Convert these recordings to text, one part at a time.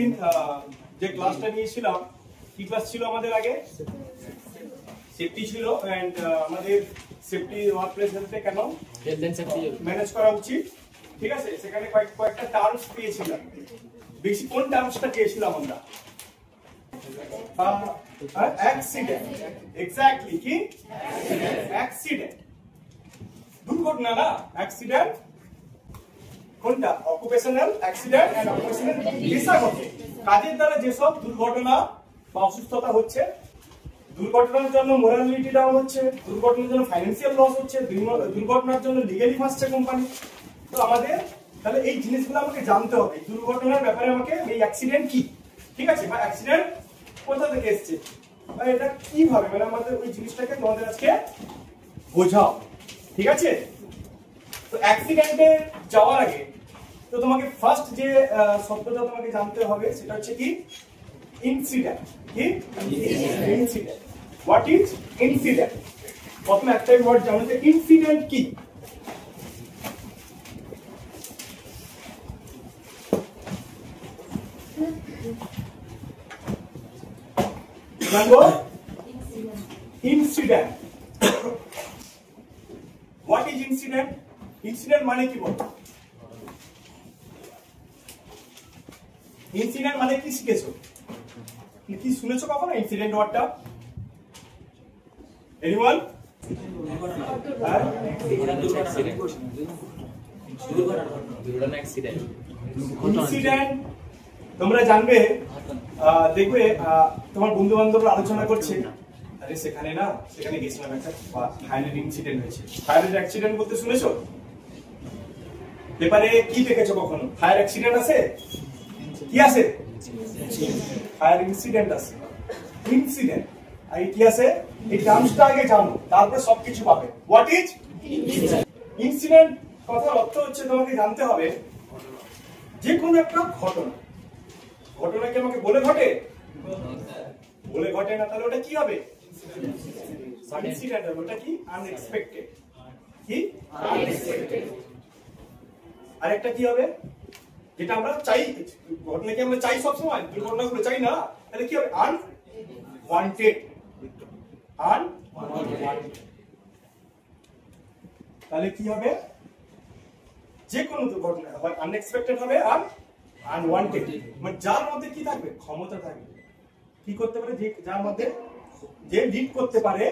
দিন যে ক্লাসটা নিয়েছিলাম, কি ক্লাস ছিল আমাদের আগে? সেফটি ছিল। এন্ড আমাদের সেফটি ওয়ার্কপ্লেস হেলথে কেন হেলথ এন্ড সেফটি ম্যানেজ করা উচিত, ঠিক আছে? সেখানে কয়েকটা টার্মস পেয়েছিলাম। বেশি কোন টার্মসটা পেয়েছিলাম আমরা? অ্যাক্সিডেন্ট। এক্স্যাক্টলি, কি অ্যাক্সিডেন্ট? দুর্ঘটনা না, অ্যাক্সিডেন্ট কোনটা? অকুপেশনাল অ্যাক্সিডেন্ট এন্ড অকুপেশনাল পেশাগত কাজের দ্বারা যেসব দুর্ঘটনা বা অসুস্থতা হচ্ছে, দুর্ঘটনার জন্য মোরালিটি ডাউন হচ্ছে, দুর্ঘটনার জন্য ফাইন্যান্সিয়াল লস হচ্ছে, দুর্ঘটনার জন্য লিগ্যালি ফাঁসছে কোম্পানি। তো আমাদের তাহলে এই জিনিসগুলো আমাকে জানতে হবে। দুর্ঘটনার ব্যাপারে আমাকে এই অ্যাক্সিডেন্ট কি, ঠিক আছে, বা অ্যাক্সিডেন্ট কোথা থেকে এসছে, বা এটা কিভাবে, মানে আমাদের ওই জিনিসটাকে তোমাদের আজকে বোঝাও, ঠিক আছে? তো অ্যাক্সিডেন্টে যাওয়ার আগে তো তোমাকে ফার্স্ট যে শব্দটা তোমাকে জানতে হবে সেটা হচ্ছে কি? ইনসিডেন্ট। কি ইনসিডেন্ট? What is incident? প্রথমে একটা ওয়ার্ড জানো যে ইনসিডেন্ট কি। জানবো incident. What is incident? Incident মানে কি বলতো? ইনসিডেন্ট মানে কি শিখেছো, কি শুনেছো কখনো ইনসিডেন্ট ওয়ার্ডটা? এনিওয়ান? ইনসিডেন্ট তোমরা জানবে, দেখবে তোমার বন্ধু বান্ধবরা আলোচনা করছে, আরে সেখানে গেছিলাম একটা ফায়ারের ইনসিডেন্ট হয়েছে। ফায়ারের অ্যাক্সিডেন্ট বলতে শুনেছো? পেপারে কি দেখেছো কখনো? ফায়ার অ্যাক্সিডেন্ট আছে, কি আছে? ফায়ার ইনসিডেন্ট আছে। ইনসিডেন্ট আর কি আছে? এই টার্মসটা আগে জানো, তারপরে সবকিছু পাবে। What is incident? কথার অর্থ হচ্ছে তোমাকে জানতে হবে যে কোনো একটা ঘটনা। ঘটনা কি আমাকে বলে ঘটে? বলে ঘটে না, তাহলে ওটা কি হবে? ইনসিডেন্ট হবে। ওটা কি? আনএক্সপেক্টেড। কি আনএক্সপেক্টেড? আরেকটা কি হবে? যেটা আমরা চাই, ঘটনা কি আমরা চাই সবসময়? দুর্ঘটনাগুলো চাই না, তাহলে কি হবে? আনওয়ান্টেড। আনওয়ান্টেড তাহলে কি হবে? যে কোনো দুর্ঘটনা হয় আনএক্সপেক্টেড হবে আর আনওয়ান্টেড। মানে যার মধ্যে কি থাকবে? ক্ষমতা থাকবে। কি করতে পারে? যার মধ্যে যে লিড করতে পারে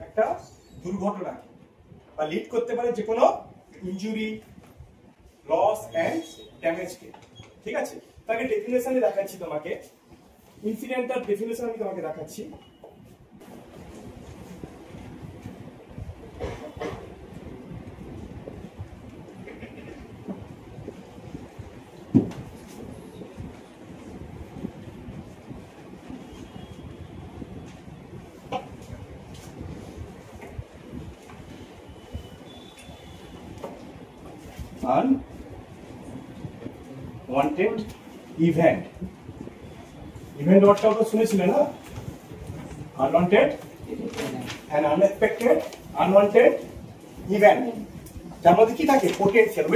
একটা দুর্ঘটনা, বা লিড করতে পারে যে কোনো ইনজুরি, লস এন্ড ড্যামেজ কে, ঠিক আছে? তাকে ডেফিনেশনে দেখাচ্ছি তোমাকে। ইনসিডেন্টাল ডেফিনেশন আমি তোমাকে দেখাচ্ছি। Unwanted event. ইভেন্ট ওয়ার্ডটা তো শুনেছিলে না? Unwanted and unexpected unwanted event, যার মধ্যে কি থাকে? Potential.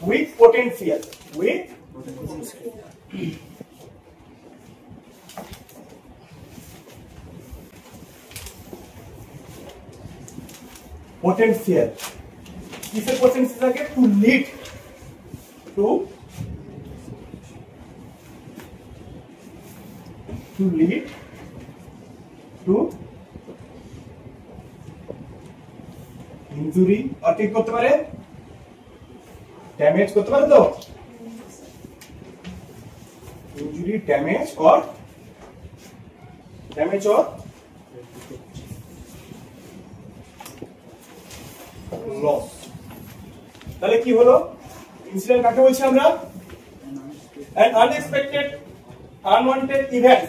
With potential. With potential. কিসের পোটেনশিয়াল থাকে? To lead to lead to injury, আর কি করতে পারে? ড্যামেজ করতে পারে। তো ইনজুরি, ড্যামেজ অর লস। তাহলে কি হলো? ইনসিডেন্ট কাকে বলছি আমরা? an unexpected unwanted event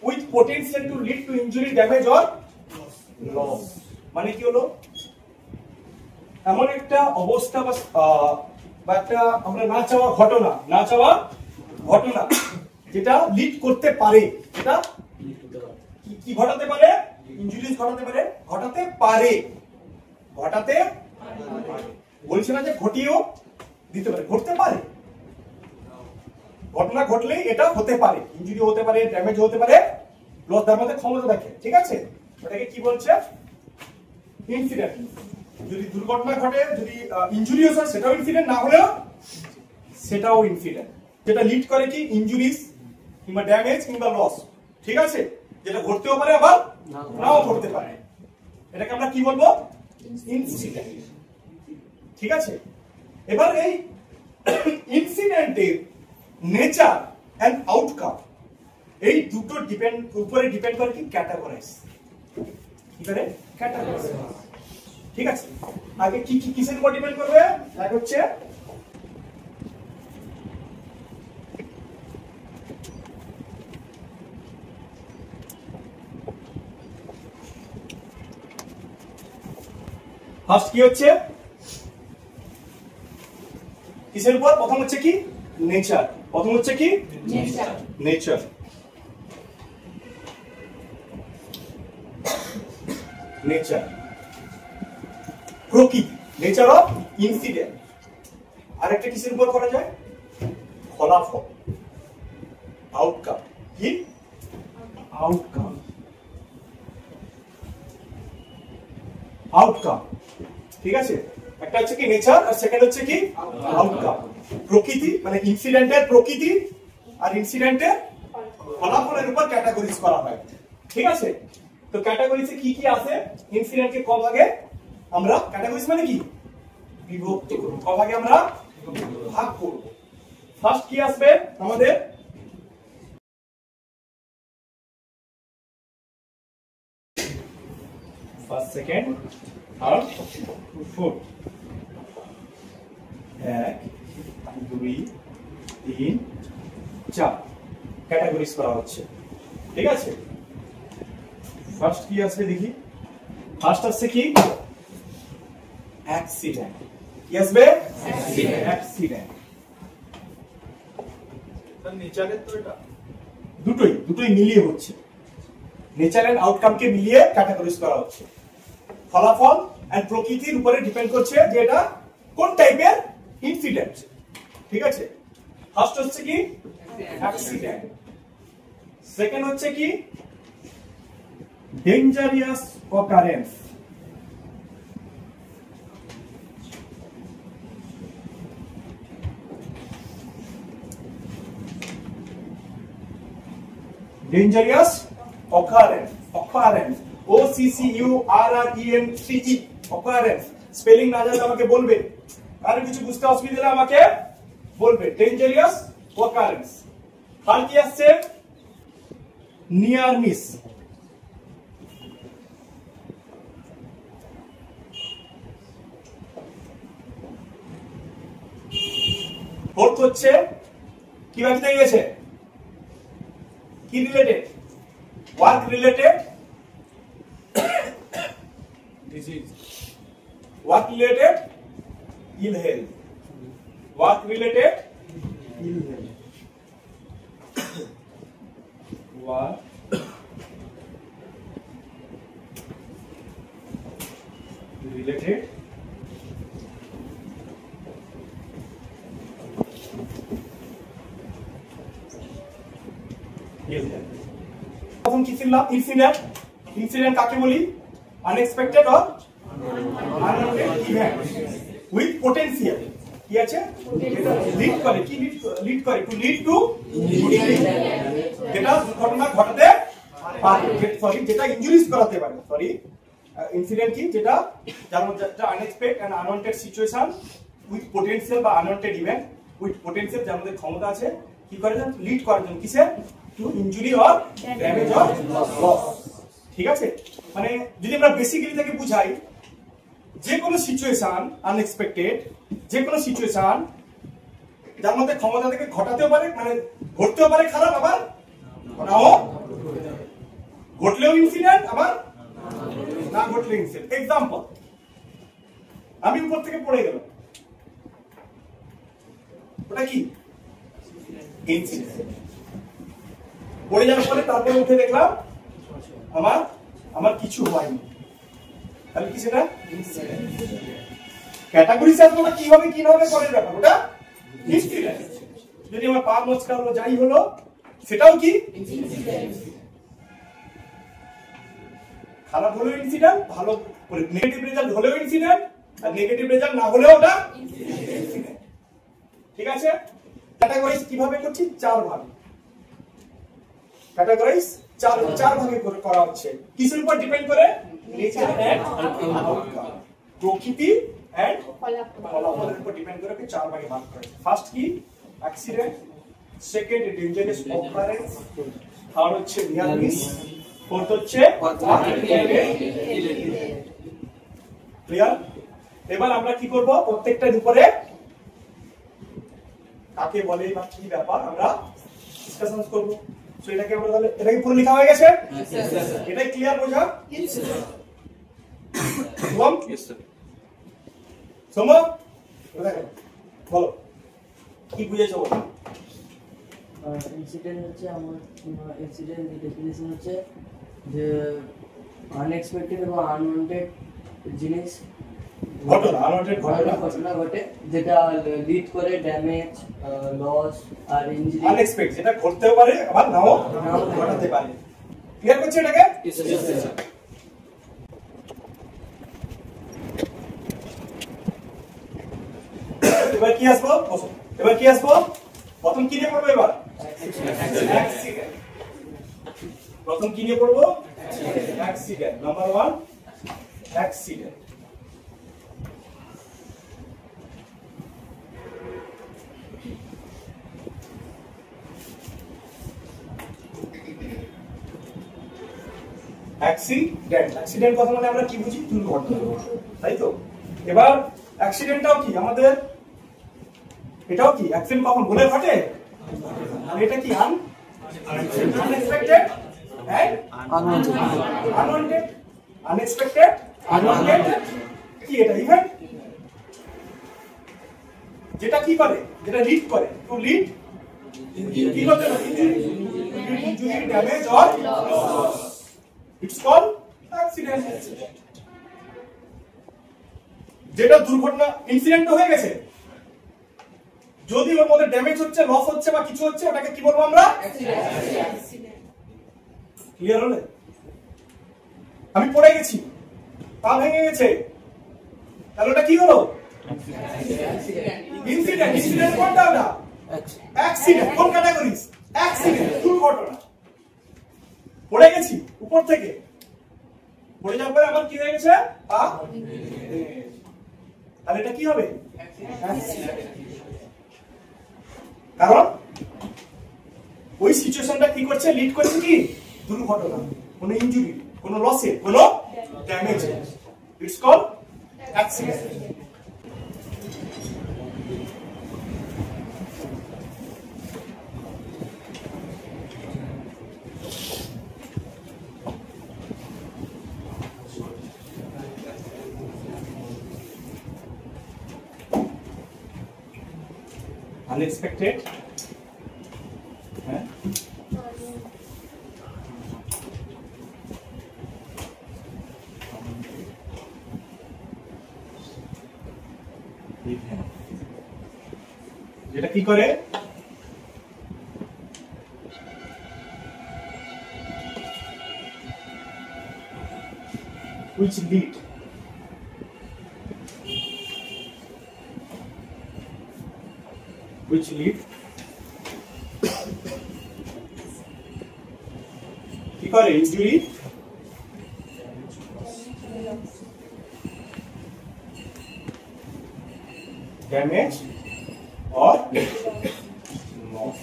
with potential to lead to injury, damage or loss। মানে কি হলো? এমন একটা অবস্থা বা একটা আমরা না চাওয়া ঘটনা যেটা লিড করতে পারে, যেটা কি ঘটাতে পারে? ইনজুরিজ ঘটাতে পারে। বলছে না যে ঘটিয়েও দিতে পারে, ঘটতে পারে। ঘটনা ঘটলেই এটা হতে পারে, ইনজুরি হতে পারে, ড্যামেজ হতে পারে, লস, তার মধ্যে ক্ষমতা থাকে, ঠিক আছে? এটাকে কি বলছে? ইনসিডেন্ট। যদি দুর্ঘটনা ঘটে, যদি ইনজুরিয়াস হয় সেটাও ইনসিডেন্ট, না হলেও সেটাও ইনসিডেন্ট। যেটা লিড করে কি ইনজুরিস কিংবা ড্যামেজ কিংবা লস, ঠিক আছে? যেটা ঘটতেও পারে আবার নাও ঘটতে পারে, এটাকে আমরা কি বলবো? ইনসিডেন্ট, ঠিক আছে? এবার এই ইনসিডেন্টের নেচার এন্ড আউটকাম, এই দুটো উপরে ডিপেন্ড করে কি ক্যাটাগরাইজ, কি করে ক্যাটাগরাইজ, ঠিক আছে? আগে কি কি কিসের উপর ডিপেন্ড করবে? এক হচ্ছে ফার্স্ট কি হচ্ছে কিসের উপর? প্রথম হচ্ছে কি নেচার, প্রথম হচ্ছে কি নেচার, নেচার প্রকৃতি, নেচার অফ ইনসিডেন্ট। আরেকটা কিসের উপর করা যায়? ফলাফল, আউটকাম, কি আউটকাম, আউটকাম, ঠিক আছে? একটা হচ্ছে কি নেচার আর সেকেন্ড হচ্ছে কি আউটকাম। প্রকৃতি মানে ইনসিডেন্টের প্রকৃতি আর ইনসিডেন্টের ফলাফলের উপর ক্যাটাগরিজ করা হয়, ঠিক আছে? তো ক্যাটাগরিজে কি কি আছে? ইনসিডেন্টকে ক ভাগে আমরা, ক্যাটাগরিজ মানে কি বিভক্ত করব, ক ভাগে আমরা ভাগ করব। ফার্স্ট কি আসবে আমাদের? First, second, third, fourth. 1 2 3 4 categories করা হচ্ছে, ঠিক আছে? ফার্স্ট কি আসবে দেখি। ফার্স্ট আসছে কি অ্যাক্সিডেন্ট। কি আসবে? অ্যাক্সিডেন্ট। তার নেচারের তো এটা দুটোই মিলিয়ে হচ্ছে, নেচার এন্ড আউটকামকে মিলিয়ে ক্যাটাগরিজ করা হচ্ছে। ফলাফল এন্ড প্রকৃতির উপরে ডিপেন্ড করছে যে এটা কোন টাইপের ইনসিডেন্ট, ঠিক আছে? ফার্স্ট হচ্ছে কি অ্যাক্সিডেন্ট, সেকেন্ড হচ্ছে কি dangerous occurrence, dangerous occurrence, occurrence, O C C U R R E N C E, occurrence. Spelling না জানলে আমাকে বলবে, আর কিছু বুঝতে অসুবিধা হলে আমাকে বলবে। ডেঞ্জারিয়াস অকারেন্স। আর কি আসছে? নিয়ার মিস, ফোর্থ হচ্ছে কি বাকিতে গেছে? কি related? Work related disease, work related ill health, work related ill health, work related প্রথম কি ছিল? ইনসিডেন্ট। ইনসিডেন্ট কাকে বলি? Unexpected or unwanted event with potential. কি আছে? লিড করে, কি লিড করে? টু লিড টু ইনজুরি, যেটা ঘটনা ঘটাতে পারে, সরি যেটা ইনজুরিজ করাতে পারে। সরি, ইনসিডেন্ট কি? যেটা যার মধ্যে একটা unexpected and unwanted situation with potential বা আনওয়ান্টেড ইভেন্ট উইথ পটেনশিয়াল, যার মধ্যে ক্ষমতা আছে কি করে লিড করার জন্য, কিসে? To injury or damage or loss, ঠিক আছে? মানে যদি আমরা বেসিক্যালি তাকে বুঝাই, যে কোনো সিচুয়েশন আনএক্সপেক্টেড, যে কোনো সিচুয়েশন যার মধ্যে ক্ষমতা থেকে ঘটাতেও পারে, মানে ঘটতেও পারে খারাপ, আবার নাও ঘটলেও ইনসিডেন্ট, আবার না ঘটলেও ইনসিডেন্ট। এক্সাম্পল, আমি উপর থেকে পড়ে গেলাম, ওটা কি ইনসিডেন্ট। পড়ে যাওয়ার পরে তারপরে উঠে দেখলাম আমার কিছু হয়নি, তাহলে কি সেটা ক্যাটাগরি সার্চ করা কিভাবে পরের ব্যাপার, ওটা ইনসিডেন্ট। যদি আমার পা মচকা হলো যাই হলো সেটাও কি খারাপ হলেও ইনসিডেন্ট, ভালো নেগেটিভ রেজাল্ট হলেও ইনসিডেন্ট, আর নেগেটিভ রেজাল্ট না হলেও ওটা ইনসিডেন্ট। ঠিক আছে, ক্যাটাগরাইজ কিভাবে করছি? চার ভাগে ক্যাটাগরাইজ চার ভাগে করে করা হচ্ছে। কিসের উপর ডিপেন্ড করে? নেচার এন্ড আউটকাম, প্রকৃতি এন্ড ফলাফলের উপর ডিপেন্ড করে চার ভাগে ভাগ করা হচ্ছে। ফার্স্ট কি? Accident, second dangerous occurrence, third হচ্ছে নিয়ার মিস, ফোর্থ হচ্ছে ক্লিয়ার। এবার আমরা কি করব? প্রত্যেকটার উপরে কাকে বলে বা কি ব্যাপার আমরা ডিসকাশন করব। সো এটাকে আমরা তাহলে এটাকে পুরো লেখা হয়ে গেছে? এটাই ক্লিয়ার বোঝা? সোমা বলো কি বুঝেছো? ইনসিডেন্ট হচ্ছে আমার ইনসিডেন্ট ডেফিনিশন হচ্ছে যে আনএক্সপেক্টেড এবং আনওয়ান্টেড জিনিস ঘটনা ঘটে যেটা লিড করে ড্যামেজ, লস আর ইনজুরি। আনএক্সপেক্টেড যেটা ঘটতেও পারে আবার নাও ঘটাতে পারে। ক্লিয়ার করছে এটাকে? এবার কি আসবো? এবার কি আসবো? প্রথম কি নিয়ে পড়বো? এবার অ্যাক্সিডেন্ট। প্রথম কি নিয়ে পড়বো? অ্যাক্সিডেন্ট। Number 1 accident. অ্যাক্সিডেন্ট কথা মানে আমরা কি বুঝি? দুর্ঘটনা, তাই তো? এবার অ্যাক্সিডেন্টটাও কি আমাদের, এটাও কি অ্যাক্সিডেন্ট কখন বলে ঘটে? আর এটা কি unexpected and unwanted. Unexpected unwanted কি এটা ইভেন্ট যেটা কি করে, যেটা লিড করে টু লিড কি করতে পারে? Injury, damage or loss. It's called accident. যেটা দুর্ঘটনা ইনসিডেন্ট হয়ে গেছে, যদি ওর মধ্যে ড্যামেজ হচ্ছে, লস হচ্ছে বা কিছু হচ্ছে, ওটাকে কি বলবো আমরা? ক্লিয়ার হলে? আমি পড়ে গেছি, পা ভেঙে গেছে, তাহলে ওটা কি হলো? ইনসিডেন্ট। ইনসিডেন্ট কোনটা? ওটা অ্যাক্সিডেন্ট। কোন ক্যাটাগরিজ? অ্যাক্সিডেন্ট, দুর্ঘটনা। পড়ে গেছি উপর থেকে, পড়ে যাওয়ার পরে আমার কি হয়ে গেছে? পা। তাহলে এটা কি হবে? কারণ ওই সিচুয়েশনটা কি করছে? লিড করছে কি? দুর্ঘটনা, কোন ইনজুরি, কোন লসে, কোন damage. It's called accident. Unexpected, যেটা কি করে? which lead কি করে? Injury, damage or loss.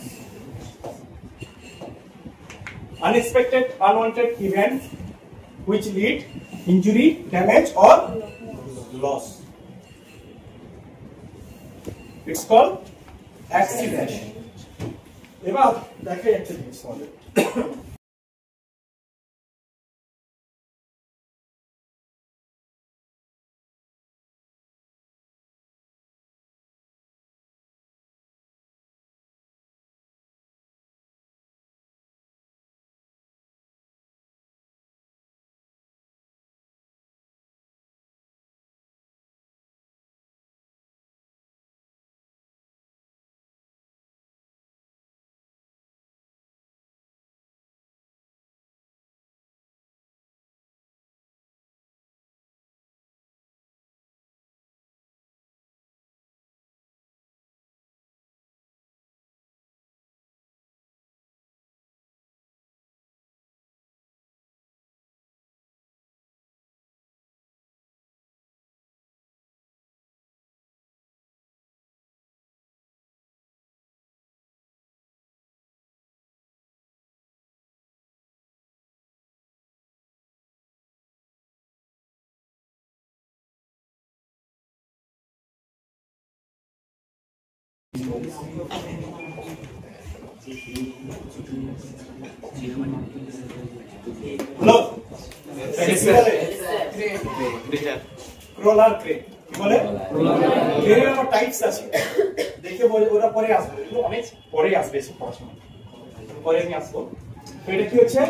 Unexpected, unwanted events which lead injury, damage or loss. It's called accident. এবার দেখে একটা জিনিস আমাদের হ্যালো ক্রলার ক্রেন কি বলে ক্রেনের আবার টাইপস আছে দেখে বলে ওরা পরে আসবে কিন্তু অনেক পরে আসবে এসব পড়াশোনা পরে আমি আসবো তো এটা কি হচ্ছে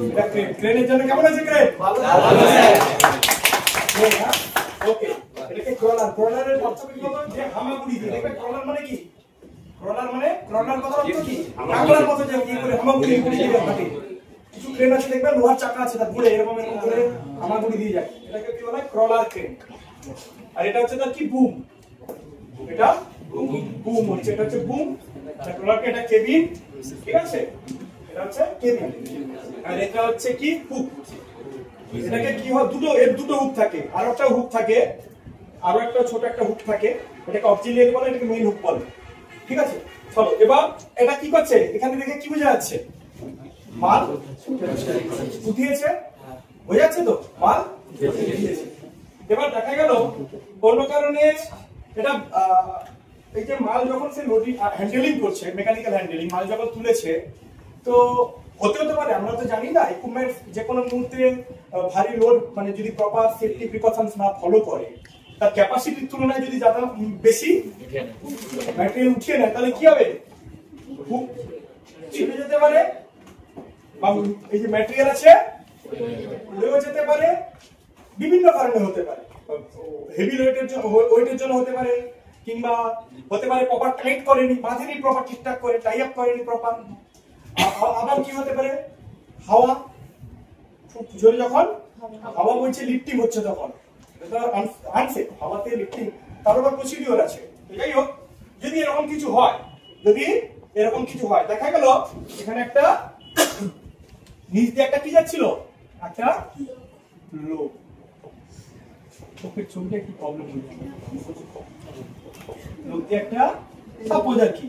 এটা ক্রেন ক্রেনের জন্য কেমন আছে ক্রেন ভালো আছে ওকে এটাকে ক্রলার ক্রলারের পার্থক্য কি হবে যে হামাগুড়ি দিয়ে দেখবে ক্রলার মানে কি ক্রলার মানে ক্রলার কথা অর্থ কি কাঁকড়ার মতো যে কি করে হামাগুড়ি দিয়ে থাকে কিছু ক্রেন আছে দেখবে লোহার চাকা আছে তার ঘুরে এরকম এরকম করে হামাগুড়ি দিয়ে যায় এটাকে কি বলে ক্রলার ক্রেন আর এটা হচ্ছে তার কি বুম এটা বুম হচ্ছে এটা হচ্ছে বুম এটা ক্রলার ক্রেন এটা কেবিন ঠিক আছে এটা হচ্ছে কেবিন আর এটা হচ্ছে কি হুক এটাকে কি হয় দুটো এর দুটো হুক থাকে আর একটা হুক থাকে আর একটা ছোট একটা হুক থাকে এটাকে অক্সিলিয়ারি বলে এটাকে মেইন হুক বলে ঠিক আছে চলো এবার এটা কি করছে এখানে দেখে কি বোঝা যাচ্ছে মাল উঠিয়েছে বোঝা যাচ্ছে তো মাল উঠিয়েছে এবার দেখা গেল কোন কারণে এটা এই যে মাল যখন সে লোডিং হ্যান্ডেলিং করছে মেকানিক্যাল হ্যান্ডেলিং মাল যখন তুলেছে তো হতে পারে আমরা তো জানি না ইকুইপমেন্ট যে কোনো মুহূর্তে ভারী লোড মানে যদি প্রপার সেফটি প্রিকশনস না ফলো করে তার ক্যাপাসিটির তুলনায় যদি যারা বেশি ম্যাটেরিয়াল উঠিয়ে নেয় তাহলে কি হবে হুক ছিঁড়ে যেতে পারে বা এই যে ম্যাটেরিয়াল আছে উড়েও যেতে পারে বিভিন্ন কারণে হতে পারে হেভি ওয়েটের জন্য হতে পারে কিংবা হতে পারে প্রপার টাইট করেনি বাঁধেনি প্রপার ঠিকঠাক করে টাই আপ করেনি প্রপার আবার কি হতে পারে হাওয়া খুব জোরে যখন হাওয়া বইছে লিফটিং হচ্ছে তখন এটা আনসেফ হাওয়াতে লিফটিং তার আবার প্রসিডিওর আছে যাই হোক যদি এরকম কিছু হয় দেখা গেল এখানে একটা নিচ দিয়ে একটা কি যাচ্ছিল একটা লো চোখের ছবিটা একটু প্রবলেম হচ্ছে লোক দিয়ে একটা সাপোজ আর কি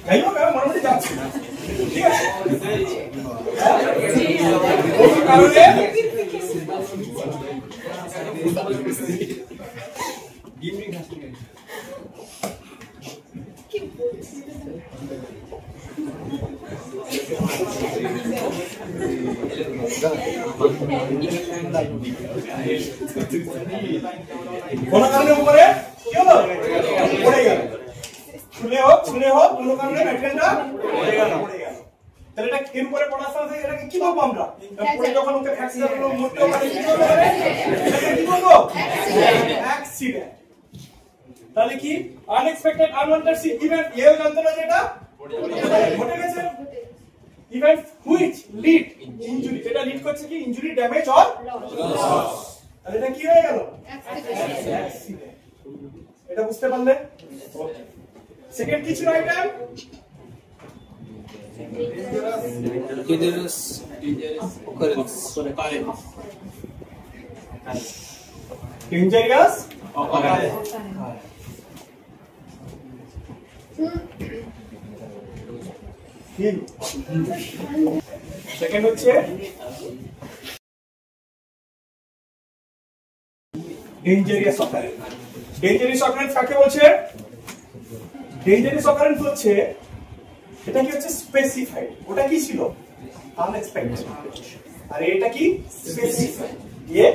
যাই হোক আমি মোটামুটি যাচ্ছি ঠিক আছে কোন কারণে উপরে কি হলো পড়ে গেল শুনে হোক কোন কারণে ম্যাটেরিয়ালটা পড়ে গেল তাহলে এটা এর উপরে পড়ার সাথে এটাকে কি বলবো আমরা পড়ে যখন ওকে ফ্র্যাকচার হলো মরতেও পারে কি বলবো এটাকে কি বলবো অ্যাক্সিডেন্ট তাহলে কি আনএক্সপেক্টেড আনওয়ান্টেড ইভেন্ট এও জানতো না যেটা ঘটে গেছে ইভেন্ট হুইচ লিড ইনজুরি যেটা লিড করছে কি ইনজুরি ড্যামেজ অর লস তাহলে এটা কি হয়ে গেল অ্যাক্সিডেন্ট এটা বুঝতে পারলে ওকে সেকেন্ড কিছু আইটেম dangerous occurrence সেকেন্ড হচ্ছে ডেঞ্জারিয়াস অকারেন্স ডেঞ্জারিয়াস অকারেন্স কাকে বলছে ডেঞ্জারিয়াস অকারেন্স হচ্ছে এটা কি হচ্ছে স্পেসিফাইড ওটা কি ছিল আনএক্সপেক্টেড আর এটা কি স্পেসিফাইড ये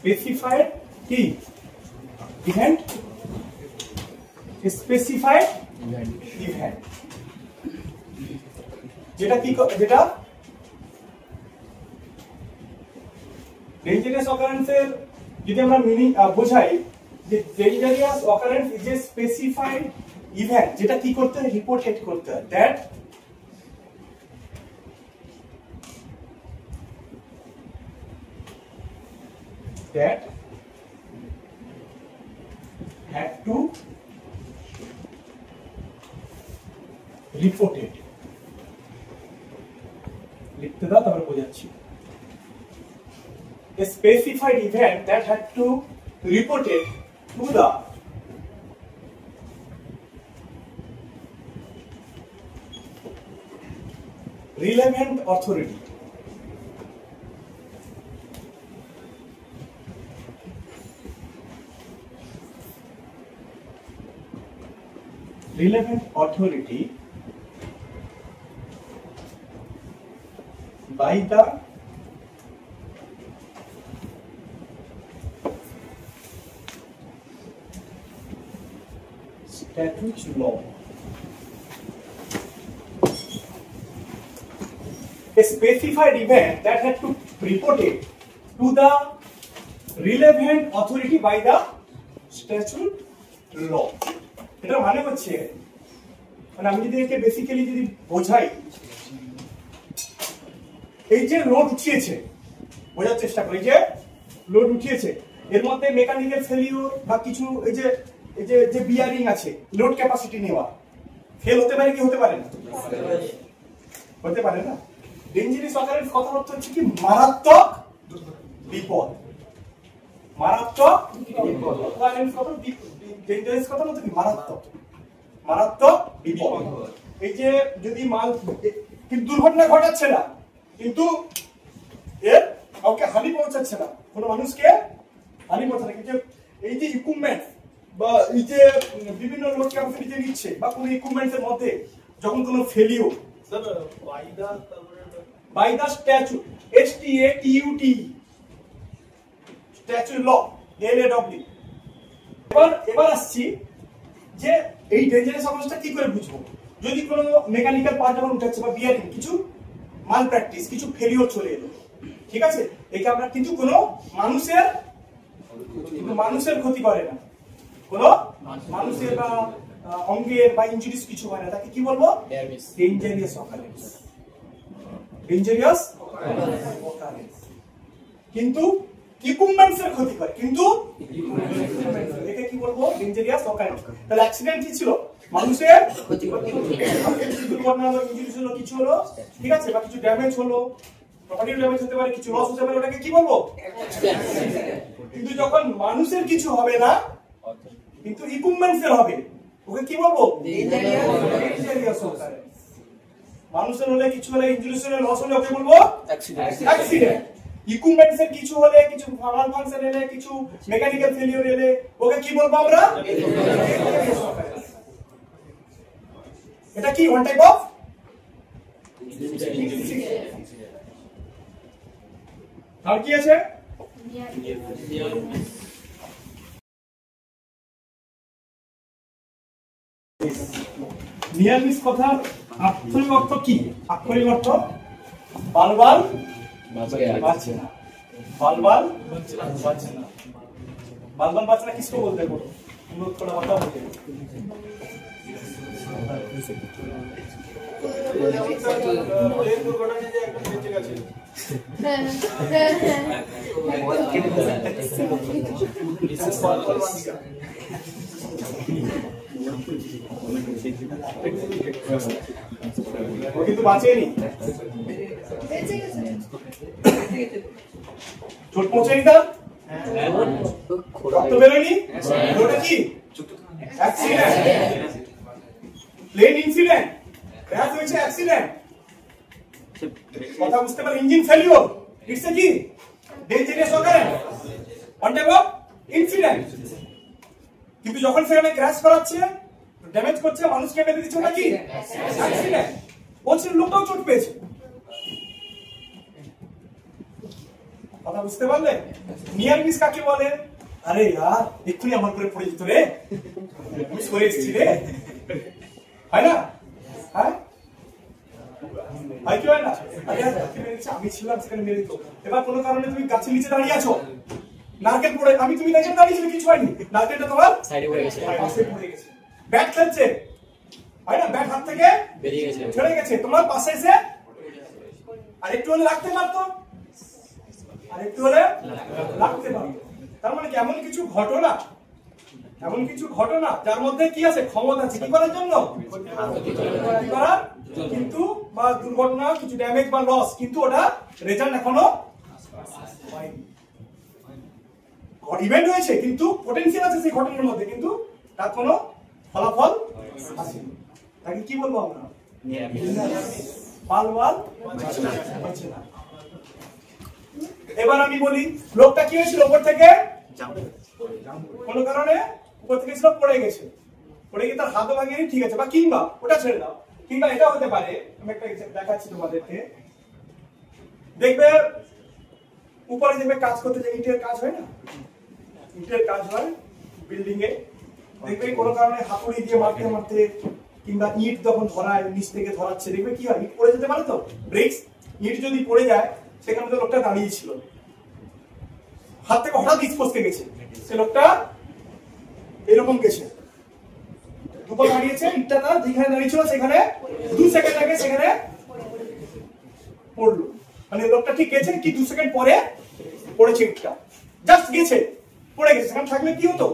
specified key event specified event যেটা কি যেটা ডেঞ্জারিয়াস অকারেন্সের যদি আমরা মিনিং বোঝাই যে dangerous occurrence is a specified event যেটা কি করতে হয় রিপোর্টেড করতে হয় দ্যাট had to রিপোর্টেড, লিখতে দাও তারপরে বোঝাচ্ছি। A specified event that had to reported to the relevant authority. Relevant authority by the statute law. A specified event that had to be reported to the relevant authority by the statute law. এটা মানে হচ্ছে, মানে আমি যদি একে basically যদি বোঝাই, এই যে লোড উঠিয়েছে, বোঝার চেষ্টা করি, যে লোড উঠিয়েছে এর মধ্যে মেকানিক্যাল ফেলিওর বা কিছু এই যে যে বিয়ারিং আছে, লোড ক্যাপাসিটি নেওয়া, ফেল হতে পারে কি হতে পারে না? হতে পারে না। ডেঞ্জারাস অকারেন্স কথার অর্থ হচ্ছে কি মারাত্মক বিপদ, মারাত্মক বিপদ। অকারেন্স কথা, ডেঞ্জারাস কথা বলতে কি মারাত্মক, মারাত্মক বিপদ। এই যে যদি মাল কিন্তু দুর্ঘটনা ঘটাচ্ছে না, কিন্তু এর কাউকে হানি পৌঁছাচ্ছে না, কোনো মানুষকে হানি পৌঁছাচ্ছে না, কিন্তু এই যে ইকুইপমেন্ট বা এই যে বিভিন্ন লোড ক্যাপাসিটি যে নিচ্ছে বা কোনো ইকুইপমেন্টের মধ্যে যখন কোনো failure, sir by the statute, STATUT, statute law, LAW। এবার আসছি যে এই ডেঞ্জারাস অবস্থা কি করে বুঝবো। যদি কোনো মেকানিক্যাল পার্ট যখন উঠাচ্ছে বা বিয়ারিং কিছু মাল প্র্যাকটিস, কিছু ফেলিওর চলে এলো, ঠিক আছে, একে আমরা কিন্তু কোনো মানুষের ক্ষতি করে না, কোনো মানুষের বা অঙ্গের বা ইনজুরিস কিছু হয় না, তাকে কি বলবো? Dangerous occurrence. ডেঞ্জারাস অকারেন্স কিন্তু ইকুইপমেন্টস এর ক্ষতি করে, কিন্তু একে কি বলবো? Dangerous occurrence. তাহলে অ্যাক্সিডেন্ট কি ছিল? মানুষের ক্ষতি করে, দুর্ঘটনা হলো, ইনজুরিস হলো, কিছু হলো, ঠিক আছে, বা কিছু ড্যামেজ হলো, প্রপার্টি ড্যামেজ হতে পারে, কিছু লস হতে পারে, ওটাকে কি বলবো? কিন্তু যখন মানুষের কিছু হবে না কিন্তু ইকুইপমেন্টস এর হবে, ওকে কি বলবো? Dangerous occurrence. মানুষের হলে, কিছু হলে, ইনজুরিস হলে, লস হলে ওকে বলবো অ্যাক্সিডেন্ট। ইকুইপমেন্টস এর কিছু হলে, কিছু মাল ফাংশন এলে, কিছু মেকানিক্যাল ফেলিওর এলে ওকে কি বলবো আমরা? এটা কি ওয়ান টাইপ অফ আর কি আছে? নিয়ার মিস কথার আক্ষরিক অর্থ কি? আক্ষরিক অর্থ বালবাল বাঁচে না, বালবাল বাঁচে না। বালবাল বাঁচে না কিসকে বলতে বলো? অনুরোধ করে কথা বলতে। কিন্তু বাঁচেনি, চোট পৌঁছেনি, তার রক্ত বেরোয়নি, ওটা কি অ্যাক্সিডেন্ট, প্লেন ইনসিডেন্ট, ক্র্যাশ হয়েছে, অ্যাক্সিডেন্ট। কথা বুঝতে পারে? ইঞ্জিন ফেলিওর, ইটস এ কি dangerous occurrence, one type of incident. কিন্তু যখন সেখানে ক্র্যাশ করাচ্ছে, ড্যামেজ করছে, মানুষকে মেরে দিচ্ছে, ওটা কি অ্যাক্সিডেন্ট। বলছে লোকটাও চোট পেয়েছে। কথা বুঝতে পারলে? নিয়ার মিস কাকে বলে? আরে यार এক্ষুনি আমার করে পড়ে যেত রে, আমি সরে এসেছি রে, হয় না? হ্যাঁ হয় কি হয় না? আমি ছিলাম সেখানে মেরে দিত। এবার কোনো কারণে তুমি গাছের নিচে দাঁড়িয়ে আছো, নারকেল পড়ে, আমি তুমি নারকেল দাঁড়িয়েছিলে, কিছু হয়নি, নারকেলটা তোমার সাইডে পড়ে গেছে, পাশে পড়ে গেছে। ব্যাট খেলছে, হয় না, ব্যাট হাত থেকে বেরিয়ে গেছে, ছেড়ে গেছে, তোমার পাশে এসে আর একটু হলে লাগতে পারতো, আর একটু হলে লাগতে পারতো। তার মানে কি এমন কিছু ঘটনা এমন কিছু ঘটনা যার মধ্যে কি আছে, ক্ষমতা আছে কি করার জন্য, ক্ষতি করার, কিন্তু বা দুর্ঘটনা কিছু ড্যামেজ বা লস, কিন্তু ওটা রেজাল্ট এখনো হয়নি। ইভেন্ট হয়েছে কিন্তু পটেনশিয়াল আছে সেই ঘটনার মধ্যে, কিন্তু তার কোনো ফলাফল আসেনি। তাকে কি বলবো আমরা, পালওয়াল বাঁচে না। এবার আমি বলি, লোকটা কি হয়েছিল, উপর থেকে কোন কারণে উপর থেকে ছিল, পড়ে গেছে, পড়ে গিয়ে তার হাতও ভাঙেনি, ঠিক আছে, বা কিংবা ওটা ছেড়ে দাও, কিংবা এটা হতে পারে, আমি একটা দেখাচ্ছি তোমাদেরকে। দেখবে উপরে দেখবে কাজ করতে যে ইটের কাজ হয় না, ইটের কাজ হয় বিল্ডিং এ, দেখবে কোনো কারণে হাতুড়ি দিয়ে মারতে মারতে কিংবা ইট যখন ধরায় নিচ থেকে ধরাচ্ছে, দেখবে কি হয়, ইট পড়ে যেতে পারে, তো ব্রেক্স, ইট যদি পড়ে যায়, সেখানে তো লোকটা দাঁড়িয়ে ছিল, হাত থেকে হঠাৎ ইট ফসকে গেছে, সে লোকটা এরকম গেছে, দুপা দাঁড়িয়েছে, ইটটা তার যেখানে দাঁড়িয়েছিল সেখানে 2 সেকেন্ড আগে সেখানে পড়লো, মানে লোকটা ঠিক গেছে কি 2 সেকেন্ড পরে পড়েছে, ইটটা জাস্ট গেছে, পড়ে গেছে, সেখানে থাকলে কি হতো,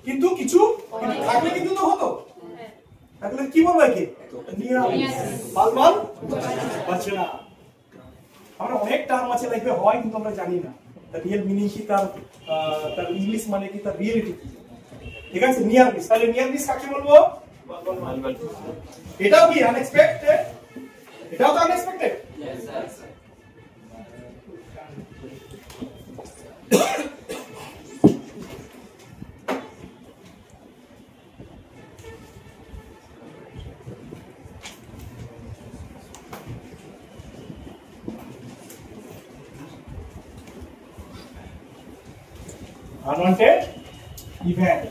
কিন্তু কিছু থাকলে কিন্তু তো হতো, তাহলে কি বলবো কি পালওয়াল বাঁচে না। আমরা অনেক টার্ম আছে লাইফে হয়, কিন্তু আমরা জানি না তার রিয়েল মিনিং কি, তার ইংলিশ মানে কি, তার রিয়েলিটি কি, ঠিক আছে। নিয়ার মিস, তাহলে নিয়ার মিস কাকে বলবো, এটাও কি আনএক্সপেক্টেড, এটাও তো আনএক্সপেক্টেড। Unwanted event,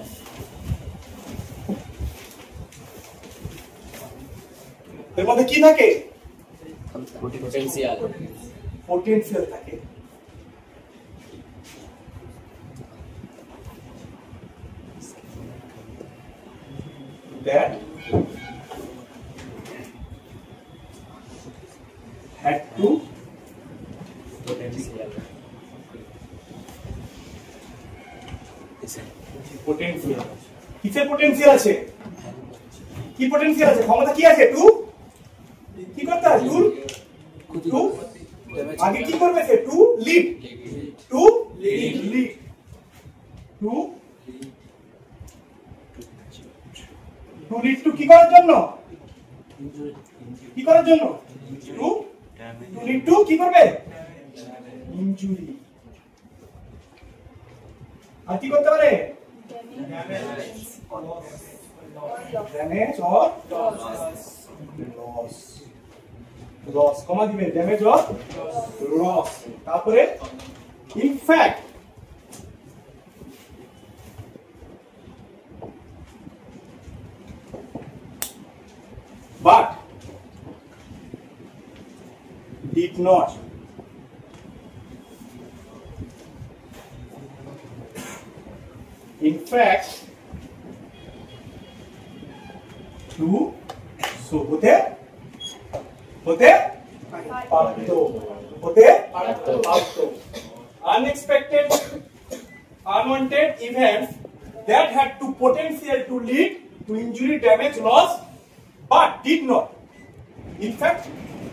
এর মধ্যে কি থাকে, পোটেনশিয়াল থাকে, that had to পোটেনশিয়াল, কিসের পোটেনশিয়াল আছে, কি পোটেনশিয়াল আছে, ক্ষমতা কি আছে, টু কি করতে হয়, টু আগে কি করবে সে, to lead, to lead, to lead, to কি করার জন্য, কি করার জন্য, টু লিড টু কি করবে, ইনজুরি, আর কি করতে পারে, ড্যামেজ অর লস, লস কমা দিবে, ড্যামেজ অর লস, তারপরে in fact but did not in fact to so হতে পারতো, হতে পারতো, unexpected unwanted events that had to potential to lead to injury, damage, loss but did not in fact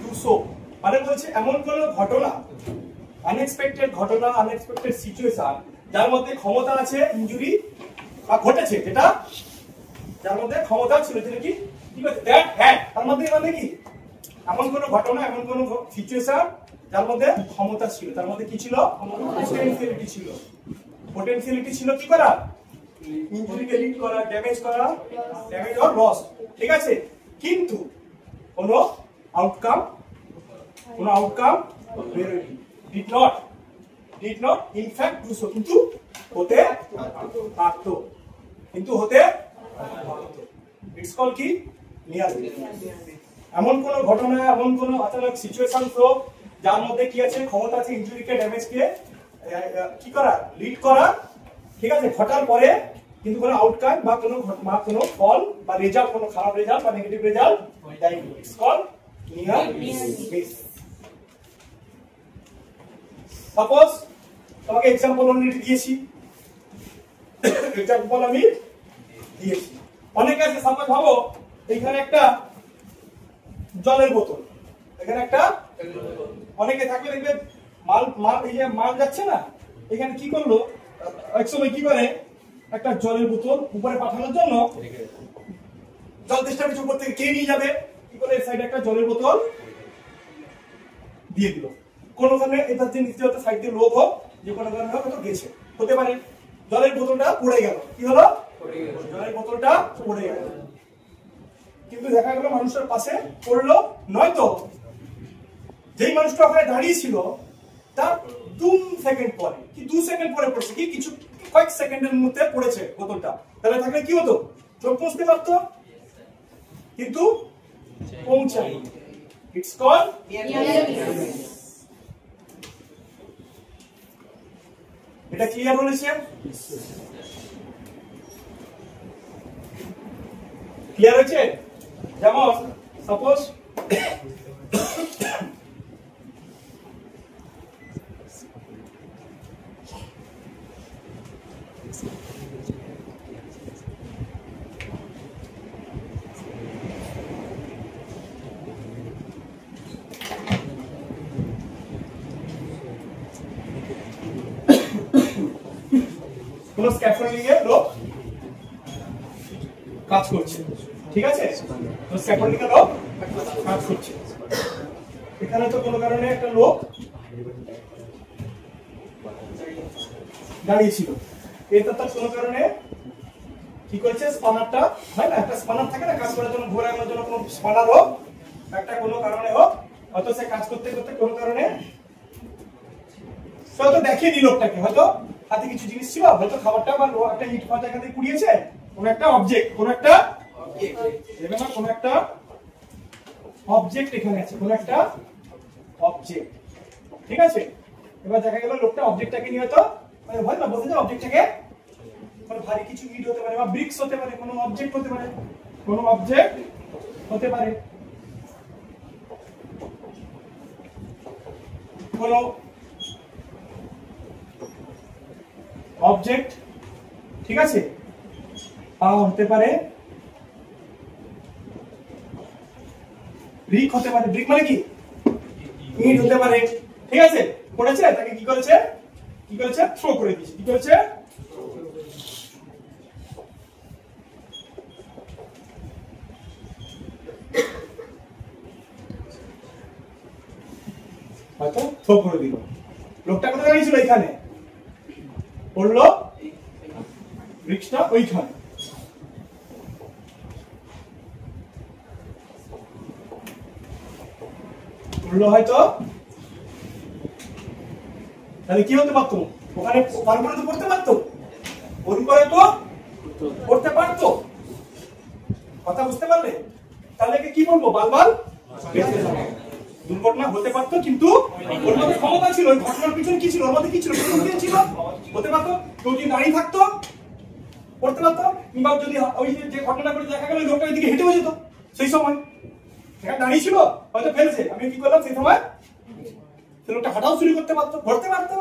do so, মানে বলছে এমন কোন ঘটনা, আনএক্সপেক্টেড ঘটনা, আনএক্সপেক্টেড সিচুয়েশন যার মধ্যে ক্ষমতা আছে ইনজুরি বা ঘটেছে, যেটা যার মধ্যে ক্ষমতা ছিল, যেটা কি দ্যাট হ্যাড, তার মধ্যে মানে কি এমন কোন ঘটনা, এমন কোন সিচুয়েশন যার মধ্যে ক্ষমতা ছিল, তার মধ্যে কি ছিল, পোটেনশিয়ালিটি ছিল, পোটেনশিয়ালিটি ছিল কি করা, ইনজুরিকে লিড করা, ড্যামেজ করা, ড্যামেজ অর লস, ঠিক আছে, কিন্তু কোন আউটকাম বেরোয়নি, did not in fact do so, কিন্তু হতে পারতো, কিন্তু হতে পারতো, ইটস কল কি, নিয়ার মিস। এমন কোন ঘটনা, এমন কোন অচানক সিচুয়েশন তো যার মধ্যে কি আছে, ক্ষমতা আছে ইনজুরিকে, ড্যামেজকে কি করা, লিড করা, ঠিক আছে, ঘটার পরে কিন্তু কোনো আউটকাম বা কোনো ফল বা রেজাল্ট, কোনো খারাপ রেজাল্ট বা নেগেটিভ রেজাল্ট দেয়নি, it's call near miss. Suppose তোমাকে एग्जांपल অলরেডি দিয়েছি, এক্সাম্পল আমি দিয়েছি। অনেকে আছে, সাপোজ ভাবো এখানে একটা জলের বোতল, এখানে একটা, অনেকে থাকবে দেখবে এই যে মাল যাচ্ছে না, এখানে কি করলো এক সময় কি করে একটা জলের বোতল উপরে পাঠানোর জন্য জল তেষ্টা কিছু উপর থেকে কে নিয়ে যাবে, কি করে এই সাইডে একটা জলের বোতল দিয়ে দিল। কোন কারণে এটা যে নিচে হতে সাইড দিয়ে লোক হোক, যে কোনো কারণে হোক হয়তো গেছে, হতে পারে জলের বোতলটা পড়ে গেল। কি হলো? জলের বোতলটা পড়ে গেল। কিন্তু দেখা গেল মানুষের পাশে পড়লো, নয়তো যেই মানুষটা ওখানে দাঁড়িয়ে ছিল তার 2 সেকেন্ড পরে, কি 2 সেকেন্ড পরে পড়ছে, কি কিছু কয়েক সেকেন্ডের মধ্যে পড়েছে বোতলটা, তাহলে থাকলে কি হতো? চোখ পৌঁছতে পারতো, কিন্তু পৌঁছায়। ইটস কল এটা ক্লিয়ার বলেছে? ক্লিয়ার হয়েছে? যেমন সাপোজ কোন স্ক্যাফোল্ডিং এর লোক কাজ করছে, ঠিক আছে? তো স্ক্যাফোল্ডিং এর লোক কাজ করছে, এখানে তো কোনো কারণে একটা লোক দাঁড়িয়ে ছিল, এটা তার কোনো কারণে কি করেছে, স্পানারটা হয় না, একটা স্পানার থাকে না কাজ করার জন্য, ঘোরানোর জন্য, কোনো স্পানার হোক, একটা কোনো কারণে হোক, হয়তো সে কাজ করতে করতে কোনো কারণে হয়তো দেখিয়ে দিল লোকটাকে, হয়তো হাতে কিছু জিনিস ছিল, হয়তো খাবারটা বা একটা ইট ফাটা এখান থেকে কুড়িয়েছে, কোন একটা অবজেক্ট, কোন একটা কোন একটা অবজেক্ট এখানে আছে, কোন একটা অবজেক্ট, ঠিক আছে? এবার দেখা গেল লোকটা অবজেক্টটাকে নিয়ে হয়তো মানে হয় না বলতে যে অবজেক্টটাকে মানে ভারী কিছু ইট হতে পারে বা ব্রিক্স হতে পারে, কোনো অবজেক্ট হতে পারে, কোনো অবজেক্ট হতে পারে, কোনো অবজেক্ট, ঠিক আছে? হতে পারে ব্রিক, হতে পারে ব্রিক মানে কি ইট হতে পারে, ঠিক আছে? পড়েছে, তাকে কি করেছে, কি করেছে, থ্রো করে দিয়েছে, কি করেছে, হয়তো থ্রো করে দিল। লোকটা কোথায় দাঁড়িয়েছিল? এখানে পড়লো, ব্রিক্সটা ওইখানে, পড়লো হয়তো, তাহলে কি হতে পারতো? ওখানে ওখান করে তো পড়তে পারতো, ওর করে তো পড়তে পারতো, কথা বুঝতে পারলে? তাহলে কি বলবো, বালবাল বেঁচে যাবে। দুর্ঘটনা হতে পারতো, কিন্তু ওর মধ্যে ক্ষমতা ছিল, ওই ঘটনার পিছনে কি ছিল, ওর মধ্যে কি ছিল, ছিল, হতে পারতো। কেউ যদি দাঁড়িয়ে থাকতো পড়তে পারতো, কিংবা যদি ওই যে ঘটনা করে দেখা গেল লোকটা ওইদিকে হেঁটেও যেত, সেই সময় এখানে দাঁড়িয়ে ছিল, হয়তো ফেলেছে, আমি কি করলাম সেই সময়, সে লোকটা হাঁটাও শুরু করতে পারতো, পড়তে পারতো,